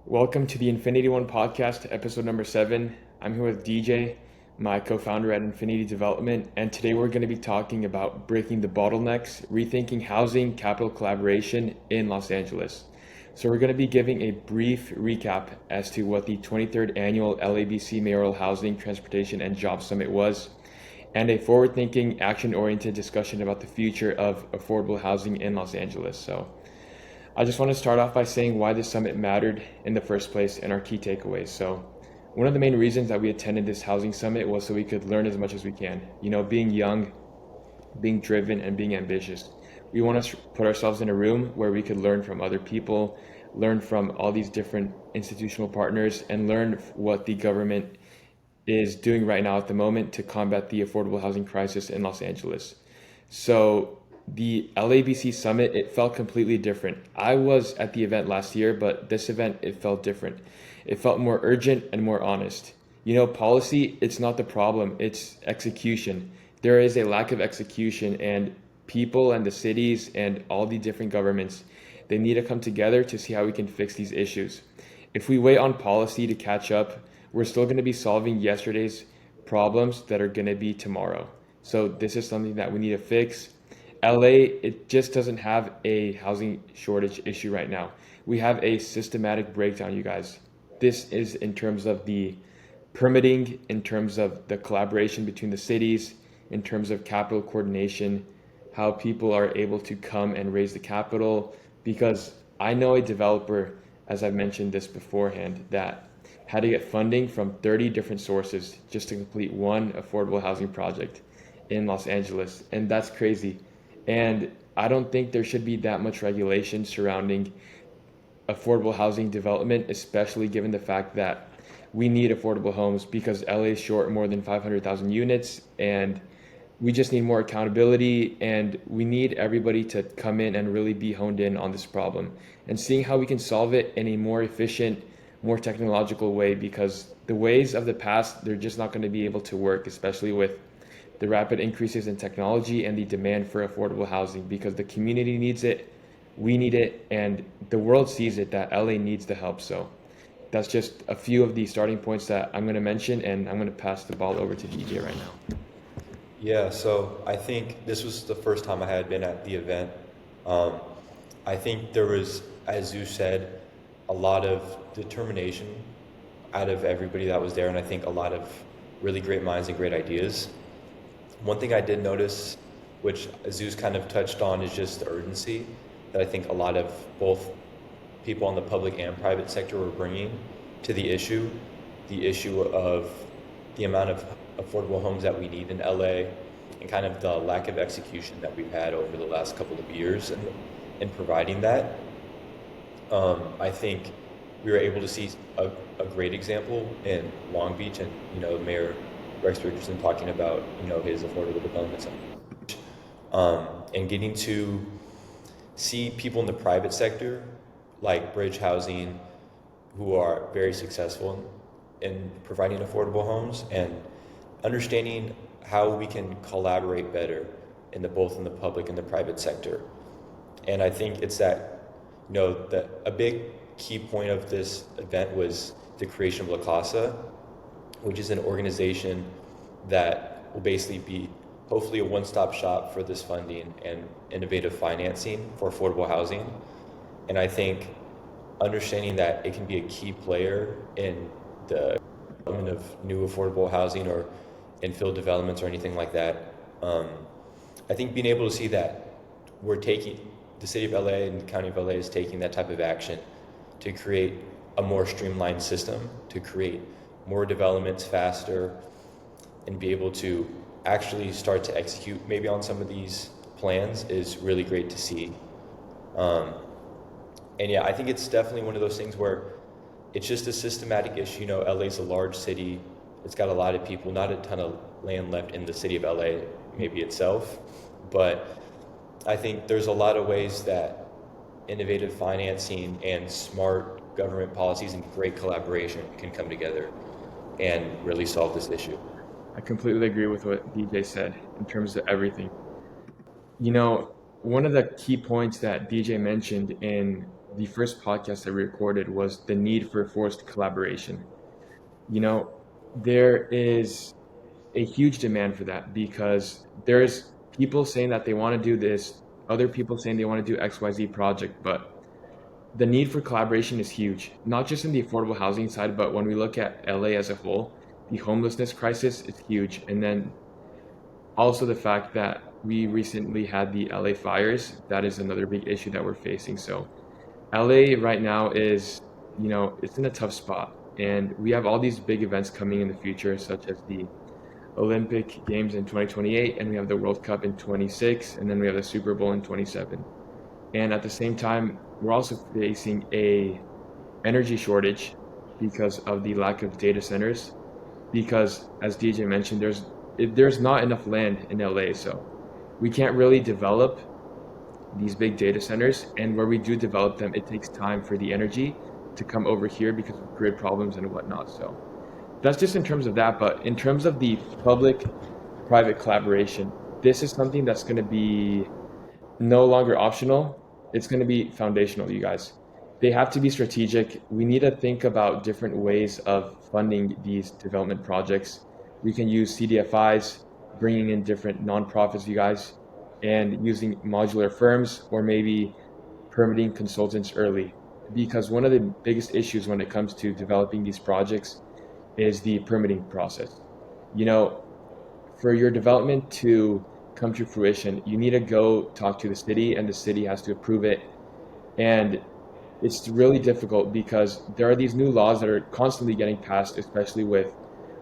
Welcome to the Infinity One podcast, episode number 7. I'm here with DJ, my co-founder at Infinity Development, and today we're going to be talking about breaking the bottlenecks, rethinking housing capital collaboration in Los Angeles. So we're going to be giving a brief recap as to what the 23rd Annual LABC Mayoral Housing, Transportation, and Job Summit was, and a forward-thinking, action-oriented discussion about the future of affordable housing in Los Angeles. So I just want to start off by saying why this summit mattered in the first place and our key takeaways. So, one of the main reasons that we attended this housing summit was so we could learn as much as we can. Being young, being driven, and being ambitious. We want to put ourselves in a room where we could learn from other people, learn from all these different institutional partners, and learn what the government is doing right now at the moment to combat the affordable housing crisis in Los Angeles. So the LABC Summit, it felt completely different. I was at the event last year, but this event, it felt different. It felt more urgent and more honest. Policy, it's not the problem, it's execution. There is a lack of execution, and people and the cities and all the different governments, they need to come together to see how we can fix these issues. If we wait on policy to catch up, we're still going to be solving yesterday's problems that are going to be tomorrow. So this is something that we need to fix. LA, it just doesn't have a housing shortage issue right now. We have a systematic breakdown, you guys. This is in terms of the permitting, in terms of the collaboration between the cities, in terms of capital coordination, how people are able to come and raise the capital. Because I know a developer, as I've mentioned this beforehand, that had to get funding from 30 different sources just to complete one affordable housing project in Los Angeles. And that's crazy. And I don't think there should be that much regulation surrounding affordable housing development, especially given the fact that we need affordable homes because LA is short more than 500,000 units, and we just need more accountability, and we need everybody to come in and really be honed in on this problem and seeing how we can solve it in a more efficient, more technological way, because the ways of the past, they're just not going to be able to work, especially with the rapid increases in technology and the demand for affordable housing, because the community needs it, we need it, and the world sees it that LA needs the help. So that's just a few of the starting points that I'm going to mention, and I'm going to pass the ball over to DJ right now. Yeah, so I think this was the first time I had been at the event. Um, I think there was, as Zeus said, a lot of determination out of everybody that was there, and I think a lot of really great minds and great ideas. One thing I did notice, which Zeus kind of touched on, is just the urgency that I think a lot of both people in the public and private sector were bringing to the issue of the amount of affordable homes that we need in LA, and kind of the lack of execution that we've had over the last couple of years in providing that. I think we were able to see a great example in Long Beach, and Mayor Rex Richardson talking about his affordable development center, and getting to see people in the private sector like Bridge Housing who are very successful in providing affordable homes, and understanding how we can collaborate better both in the public and the private sector. And I think it's that that a big key point of this event was the creation of La Casa, which is an organization that will basically be hopefully a one-stop shop for this funding and innovative financing for affordable housing. And I think understanding that it can be a key player in the development of new affordable housing or infill developments or anything like that. I think being able to see that the city of LA and the county of LA is taking that type of action to create a more streamlined system, to create more developments faster, and be able to actually start to execute maybe on some of these plans is really great to see. And yeah, I think it's definitely one of those things where it's just a systematic issue. LA's a large city. It's got a lot of people, not a ton of land left in the city of LA, maybe itself. But I think there's a lot of ways that innovative financing and smart government policies and great collaboration can come together and really solve this issue. I completely agree with what DJ said in terms of everything. One of the key points that DJ mentioned in the first podcast I recorded was the need for forced collaboration. You know, there is a huge demand for that because there's people saying that they want to do this, other people saying they want to do XYZ project, but the need for collaboration is huge, not just in the affordable housing side, but when we look at LA as a whole, the homelessness crisis is huge. And then also the fact that we recently had the LA fires, that is another big issue that we're facing. So LA right now is, it's in a tough spot. And we have all these big events coming in the future, such as the Olympic Games in 2028, and we have the World Cup in 26, and then we have the Super Bowl in 27. And at the same time, we're also facing a energy shortage because of the lack of data centers. Because as DJ mentioned, there's not enough land in LA, so we can't really develop these big data centers. And where we do develop them, it takes time for the energy to come over here because of grid problems and whatnot. So that's just in terms of that. But in terms of the public-private collaboration, this is something that's going to be no longer optional. It's going to be foundational, you guys. They have to be strategic. We need to think about different ways of funding these development projects. We can use CDFIs, bringing in different nonprofits, you guys, and using modular firms or maybe permitting consultants early. Because one of the biggest issues when it comes to developing these projects is the permitting process. You know, for your development to come to fruition, you need to go talk to the city, and the city has to approve it. And it's really difficult because there are these new laws that are constantly getting passed, especially with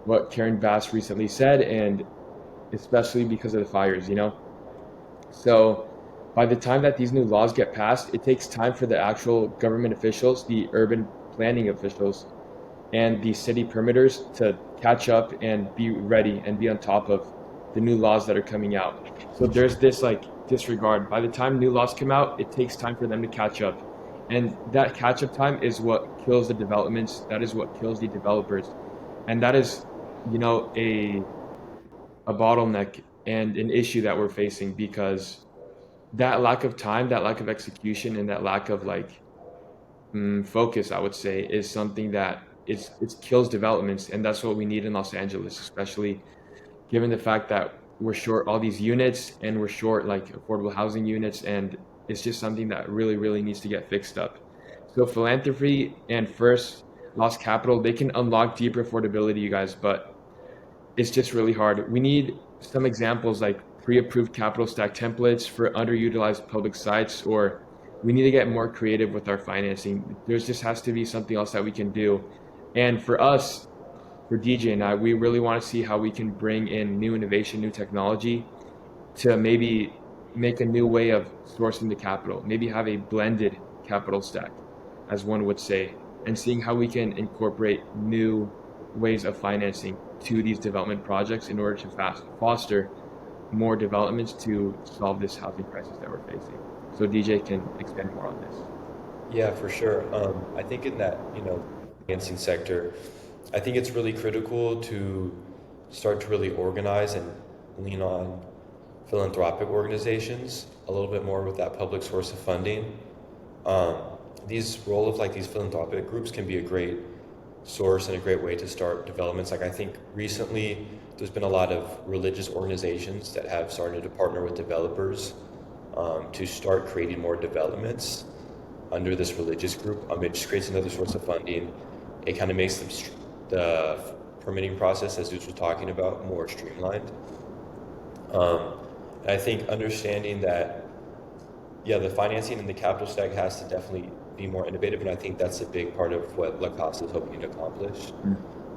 what Karen Bass recently said, and especially because of the fires. So by the time that these new laws get passed, it takes time for the actual government officials, the urban planning officials, and the city permitters to catch up and be ready and be on top of the new laws that are coming out. So there's this like disregard. By the time new laws come out, it takes time for them to catch up. And that catch up time is what kills the developments. That is what kills the developers. And that is, a bottleneck and an issue that we're facing because that lack of time, that lack of execution, and that lack of focus, I would say, is something that it kills developments, and that's what we need in Los Angeles, especially given the fact that we're short all these units and we're short like affordable housing units, and it's just something that really, really needs to get fixed up. So philanthropy and first lost capital, they can unlock deeper affordability, you guys, but it's just really hard. We need some examples like pre-approved capital stack templates for underutilized public sites, or we need to get more creative with our financing. There just has to be something else that we can do. And for us, for DJ and I, we really want to see how we can bring in new innovation, new technology to maybe make a new way of sourcing the capital, maybe have a blended capital stack, as one would say, and seeing how we can incorporate new ways of financing to these development projects in order to foster more developments to solve this housing crisis that we're facing. So DJ can expand more on this. Yeah, for sure. I think in that, financing sector, I think it's really critical to start to really organize and lean on philanthropic organizations a little bit more with that public source of funding. These role of these philanthropic groups can be a great source and a great way to start developments. I think recently there's been a lot of religious organizations that have started to partner with developers to start creating more developments under this religious group. It just creates another source of funding. It kind of makes the permitting process, as Zeus was talking about, more streamlined. And I think understanding that, the financing and the capital stack has to definitely be more innovative, and I think that's a big part of what La Casa is hoping to accomplish.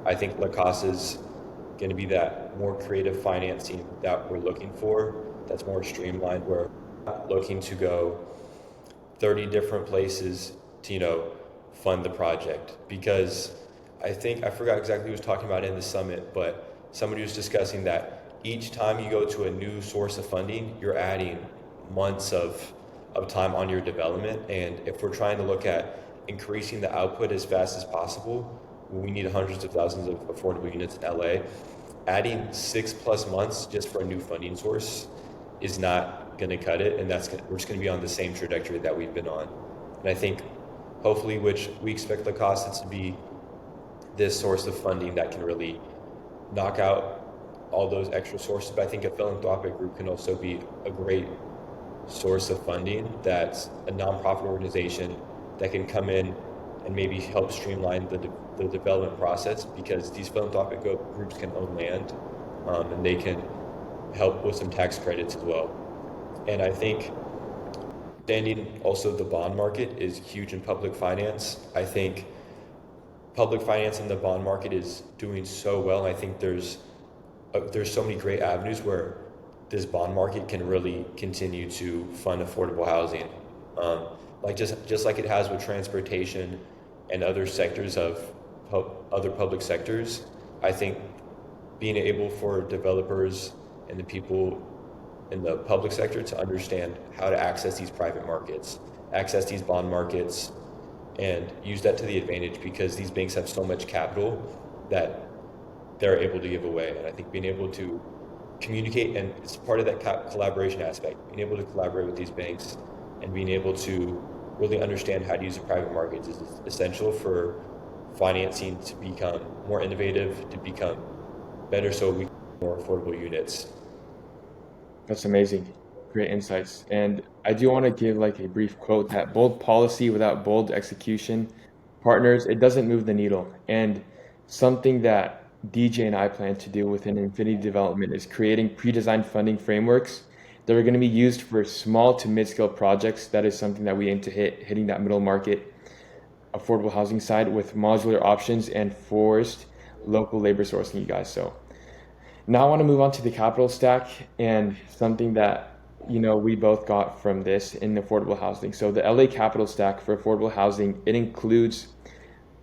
I think La Casa is going to be that more creative financing that we're looking for, that's more streamlined. We're not looking to go 30 different places to, fund the project, because I forgot exactly who was talking about it in the summit, but somebody was discussing that each time you go to a new source of funding, you're adding months of time on your development. And if we're trying to look at increasing the output as fast as possible, we need hundreds of thousands of affordable units in LA. Adding 6+ months just for a new funding source is not going to cut it, and we're just going to be on the same trajectory that we've been on. And I think hopefully, which we expect the costs to be this source of funding that can really knock out all those extra sources. But I think a philanthropic group can also be a great source of funding. That's a nonprofit organization that can come in and maybe help streamline the development process, because these philanthropic groups can own land, and they can help with some tax credits as well. And I think understanding also the bond market is huge in public finance. I think public finance in the bond market is doing so well. I think there's so many great avenues where this bond market can really continue to fund affordable housing, like just like it has with transportation and other sectors of other public sectors. I think being able for developers and the people in the public sector to understand how to access these private markets, access these bond markets, and use that to the advantage, because these banks have so much capital that they're able to give away. And I think being able to communicate, and it's part of that collaboration aspect, being able to collaborate with these banks and being able to really understand how to use the private markets is essential for financing to become more innovative, to become better, so we can have more affordable units. That's amazing. Great insights. And I do want to give like a brief quote that bold policy without bold execution, partners, it doesn't move the needle. And something that DJ and I plan to do within Infinity Development is creating pre-designed funding frameworks that are going to be used for small to mid-scale projects. That is something that we aim to hitting that middle market affordable housing side with modular options and forced local labor sourcing, you guys. So now I want to move on to the capital stack and something that we both got from this in affordable housing. So the LA capital stack for affordable housing, it includes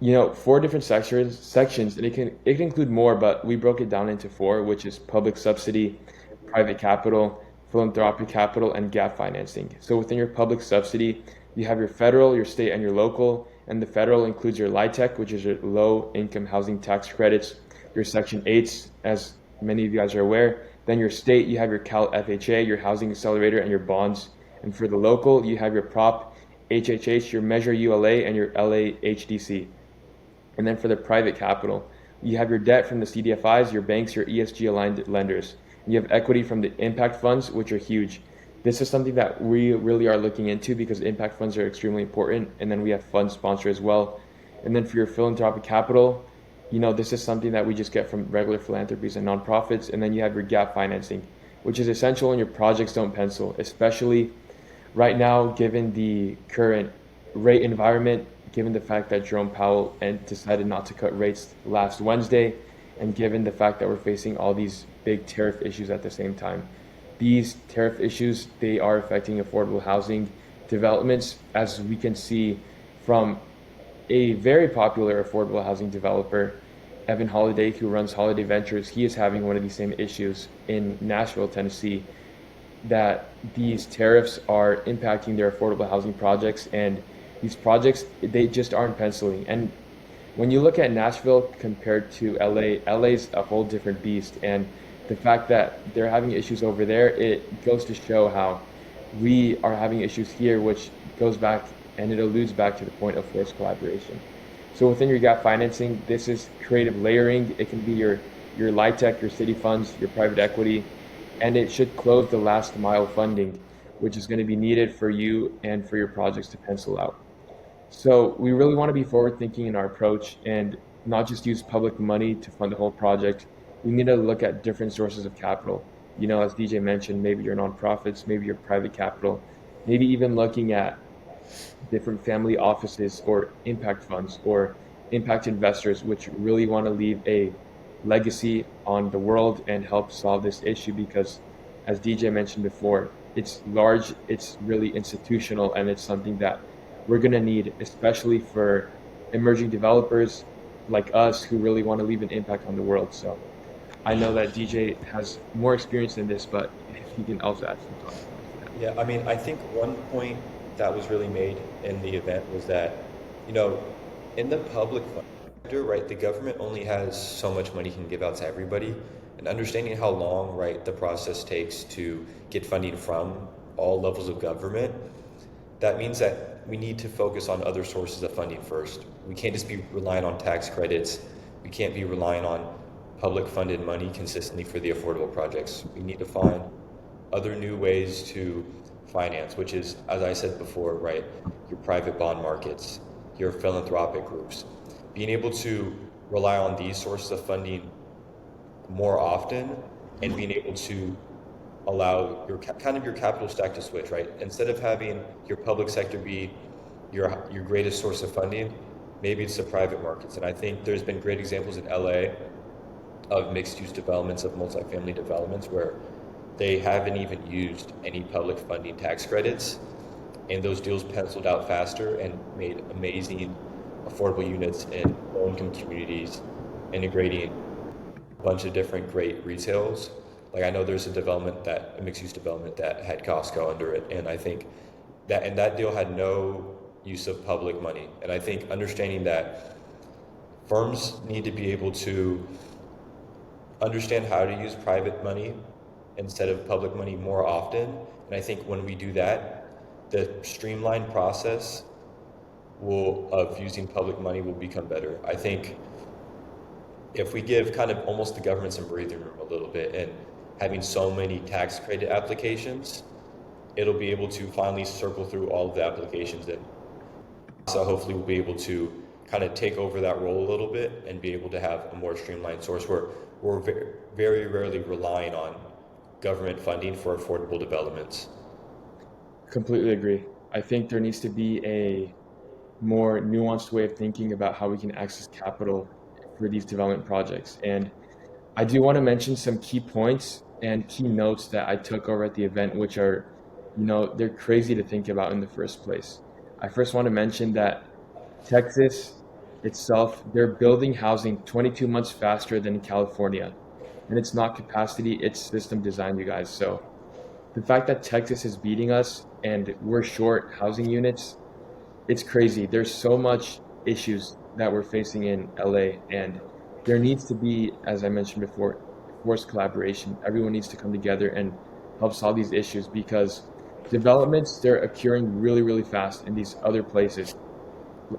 4 different sections, and it can include more, but we broke it down into 4, which is public subsidy, private capital, philanthropic capital, and gap financing. So within your public subsidy, you have your federal, your state, and your local. And the federal includes your LIHTC, which is your low income housing tax credits, your Section 8s, as many of you guys are aware. Then your state, you have your Cal FHA, your housing accelerator, and your bonds. And for the local, you have your Prop HHH, your Measure ULA, and your LA HDC. And then for the private capital, you have your debt from the CDFIs, your banks, your ESG aligned lenders. You have equity from the impact funds, which are huge. This is something that we really are looking into because impact funds are extremely important. And then we have fund sponsor as well. And then for your philanthropic capital, this is something that we just get from regular philanthropies and nonprofits. And then you have your gap financing, which is essential when your projects don't pencil, especially right now, given the current rate environment, given the fact that Jerome Powell decided not to cut rates last Wednesday, and given the fact that we're facing all these big tariff issues at the same time. These tariff issues, they are affecting affordable housing developments, as we can see from a very popular affordable housing developer, Evan Holiday, who runs Holiday Ventures. He is having one of these same issues in Nashville, Tennessee, that these tariffs are impacting their affordable housing projects, and these projects, they just aren't penciling. And when you look at Nashville compared to LA, LA's a whole different beast. And the fact that they're having issues over there, it goes to show how we are having issues here, which goes back and it alludes back to the point of forced collaboration. So within your gap financing, this is creative layering. It can be your LIHTC, your city funds, your private equity, and it should close the last mile funding, which is going to be needed for you and for your projects to pencil out. So we really want to be forward thinking in our approach and not just use public money to fund the whole project. We need to look at different sources of capital. As DJ mentioned, maybe your nonprofits, maybe your private capital, maybe even looking at different family offices or impact funds or impact investors, which really want to leave a legacy on the world and help solve this issue, because as DJ mentioned before, it's large, it's really institutional, and it's something that we're going to need, especially for emerging developers like us who really want to leave an impact on the world. So I know that DJ has more experience in this, but if he can also add some thoughts. Yeah, I mean, I think one point that was really made in the event was that, in the public sector, right, the government only has so much money it can give out to everybody, and understanding how long, right, the process takes to get funding from all levels of government, that means that we need to focus on other sources of funding first. We can't just be relying on tax credits. We can't be relying on public funded money consistently for the affordable projects. We need to find other new ways to finance, which is, as I said before, right, your private bond markets, your philanthropic groups. Being able to rely on these sources of funding more often and being able to allow your kind of your capital stack to switch, right? Instead of having your public sector be your greatest source of funding, maybe it's the private markets. And I think there's been great examples in LA of mixed use developments, of multifamily developments where they haven't even used any public funding tax credits, and those deals penciled out faster and made amazing affordable units in low-income communities, integrating a bunch of different great retails. Like I know there's a mixed-use development that had Costco under it, and I think that deal had no use of public money. And I think understanding that firms need to be able to understand how to use private money instead of public money more often. And I think when we do that, the streamlined process of using public money will become better. I think if we give kind of almost the government some breathing room a little bit and having so many tax credit applications, it'll be able to finally circle through all of the applications, and so hopefully we'll be able to kind of take over that role a little bit and be able to have a more streamlined source where we're very rarely relying on government funding for affordable developments. Completely agree. I think there needs to be a more nuanced way of thinking about how we can access capital for these development projects. And I do want to mention some key points and key notes that I took over at the event, which are, they're crazy to think about in the first place. I first want to mention that Texas itself, they're building housing 22 months faster than California. And it's not capacity, it's system design, you guys. So the fact that Texas is beating us and we're short housing units, it's crazy. There's so much issues that we're facing in LA, and there needs to be, as I mentioned before, forced collaboration. Everyone needs to come together and help solve these issues, because developments, they're occurring really fast in these other places.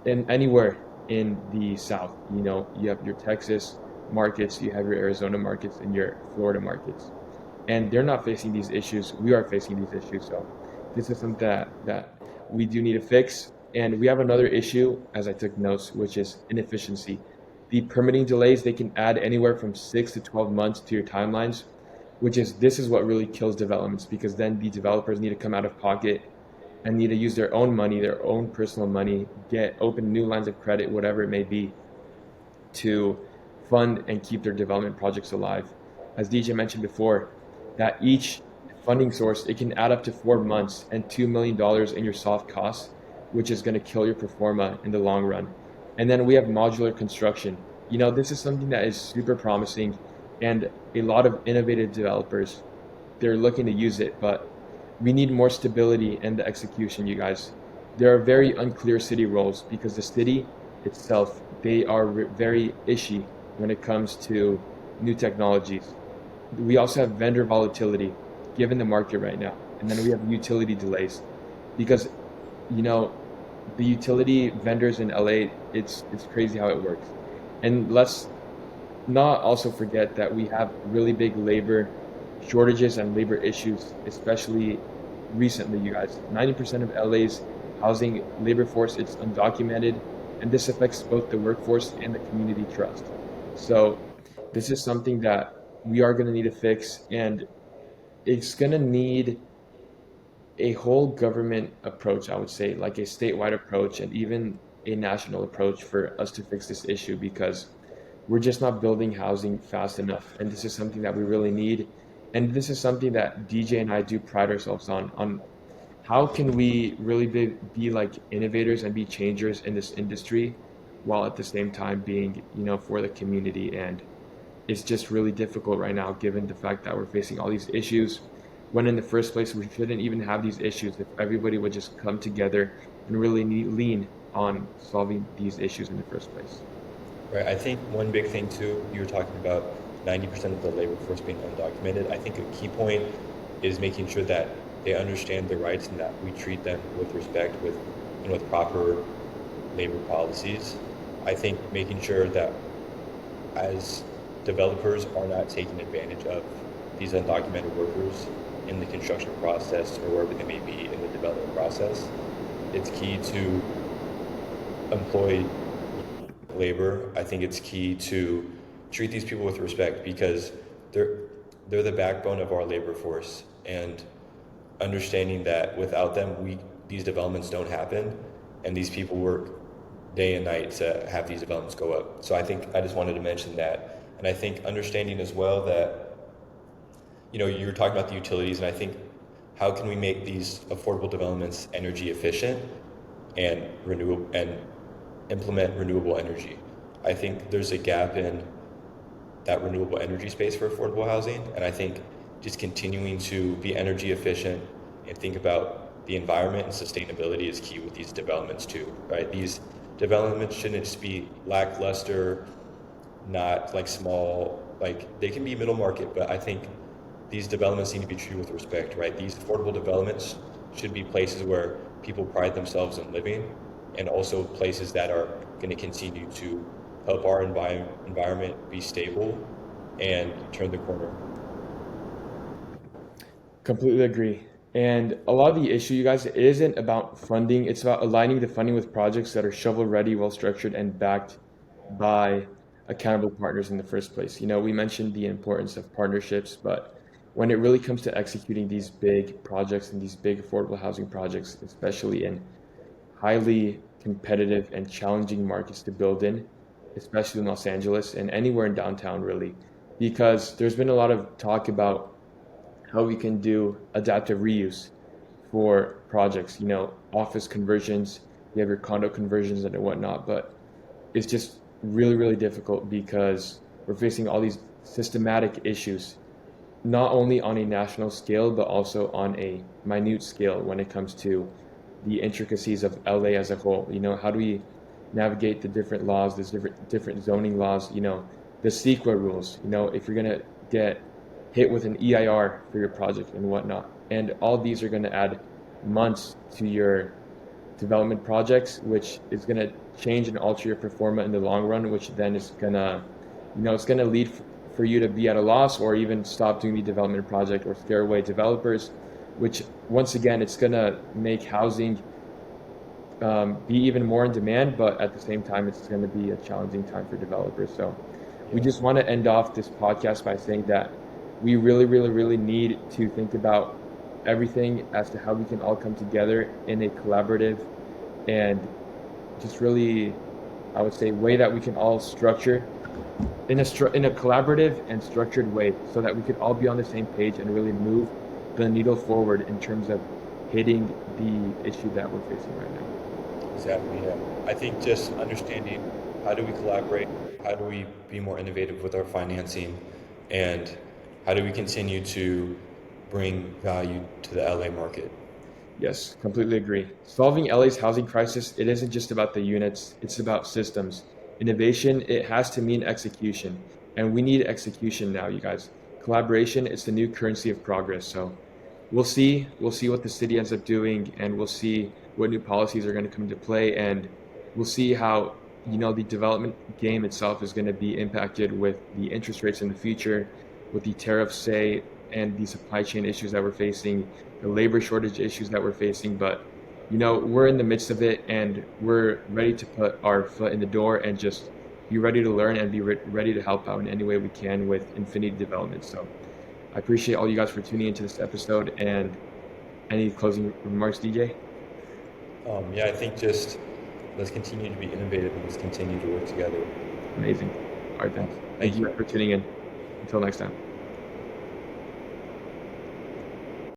In anywhere in the South, you have your Texas markets, you have your Arizona markets, and your Florida markets. And they're not facing these issues. We are facing these issues. So this is something that we do need to fix. And we have another issue, as I took notes, which is inefficiency. The permitting delays, they can add anywhere from 6 to 12 months to your timelines, this is what really kills developments, because then the developers need to come out of pocket and need to use their own money, their own personal money, open new lines of credit, whatever it may be, to fund and keep their development projects alive. As DJ mentioned before, that each funding source, it can add up to 4 months and $2 million in your soft costs, which is going to kill your pro forma in the long run. And then we have modular construction. This is something that is super promising, and a lot of innovative developers, they're looking to use it, but we need more stability in the execution, you guys. There are very unclear city roles because the city itself, they are very ishy when it comes to new technologies. We also have vendor volatility given the market right now. And then we have utility delays because, the utility vendors in LA, it's crazy how it works. And let's not also forget that we have really big labor shortages and labor issues, especially recently, you guys. 90% of LA's housing labor force, it's undocumented, and this affects both the workforce and the community trust. So this is something that we are going to need to fix, and it's going to need a whole government approach, I would say, like a statewide approach and even a national approach for us to fix this issue, because we're just not building housing fast enough. And this is something that we really need. And this is something that DJ and I do pride ourselves on how can we really be like innovators and be changers in this industry while at the same time being, for the community. And it's just really difficult right now, given the fact that we're facing all these issues, when in the first place we shouldn't even have these issues if everybody would just come together and really lean on solving these issues in the first place. Right. I think one big thing too, you were talking about 90% of the labor force being undocumented. I think a key point is making sure that they understand their rights and that we treat them with respect, with and with proper labor policies. I think making sure that as developers are not taking advantage of these undocumented workers in the construction process or wherever they may be in the development process, it's key to employ labor. I think it's key to treat these people with respect because they're they're the backbone of our labor force, and understanding that without them these developments don't happen, and these people work day and night to have these developments go up. So I think I just wanted to mention that. And I think understanding as well that, you were talking about the utilities, and I think how can we make these affordable developments energy efficient and renewable and implement renewable energy. I think there's a gap in that renewable energy space for affordable housing, and I think just continuing to be energy efficient and think about the environment and sustainability is key with these developments too, right? These developments shouldn't just be lackluster, not like small, like they can be middle market, but I think these developments need to be treated with respect, right? These affordable developments should be places where people pride themselves in living, and also places that are going to continue to help our environment be stable and turn the corner. Completely agree. And a lot of the issue, you guys, it isn't about funding. It's about aligning the funding with projects that are shovel ready, well structured, and backed by accountable partners in the first place. We mentioned the importance of partnerships, but when it really comes to executing these big projects and these big affordable housing projects, especially in highly competitive and challenging markets to build in, especially in Los Angeles and anywhere in downtown, really, because there's been a lot of talk about how we can do adaptive reuse for projects, office conversions, you have your condo conversions and whatnot, but it's just really, really difficult because we're facing all these systematic issues, not only on a national scale, but also on a minute scale when it comes to the intricacies of LA as a whole. How do we navigate the different laws, the different zoning laws, the CEQA rules, if you're gonna get hit with an EIR for your project and whatnot. And all these are gonna add months to your development projects, which is gonna change and alter your performance in the long run, which then is gonna, it's gonna lead for you to be at a loss or even stop doing the development project or scare away developers, which once again, it's gonna make housing be even more in demand, but at the same time, it's going to be a challenging time for developers. So we just want to end off this podcast by saying that we really, really, really need to think about everything as to how we can all come together in a collaborative and just really, I would say, way that we can all structure in a collaborative and structured way so that we could all be on the same page and really move the needle forward in terms of hitting the issue that we're facing right now. Exactly, yeah. I think just understanding how do we collaborate, how do we be more innovative with our financing, and how do we continue to bring value to the LA market. Yes, completely agree. Solving LA's housing crisis, it isn't just about the units, it's about systems. Innovation, it has to mean execution. And we need execution now, you guys. Collaboration is the new currency of progress. So we'll see. We'll see what the city ends up doing, and we'll see what new policies are going to come into play, and we'll see how the development game itself is going to be impacted with the interest rates in the future, with the tariffs, say, and the supply chain issues that we're facing, the labor shortage issues that we're facing. But we're in the midst of it, and we're ready to put our foot in the door and just be ready to learn and be ready to help out in any way we can with Infinity Development. So I appreciate all you guys for tuning into this episode. And any closing remarks, DJ? Yeah, I think just let's continue to be innovative and let's continue to work together. Amazing. All right, then. Thank you for tuning in. Until next time.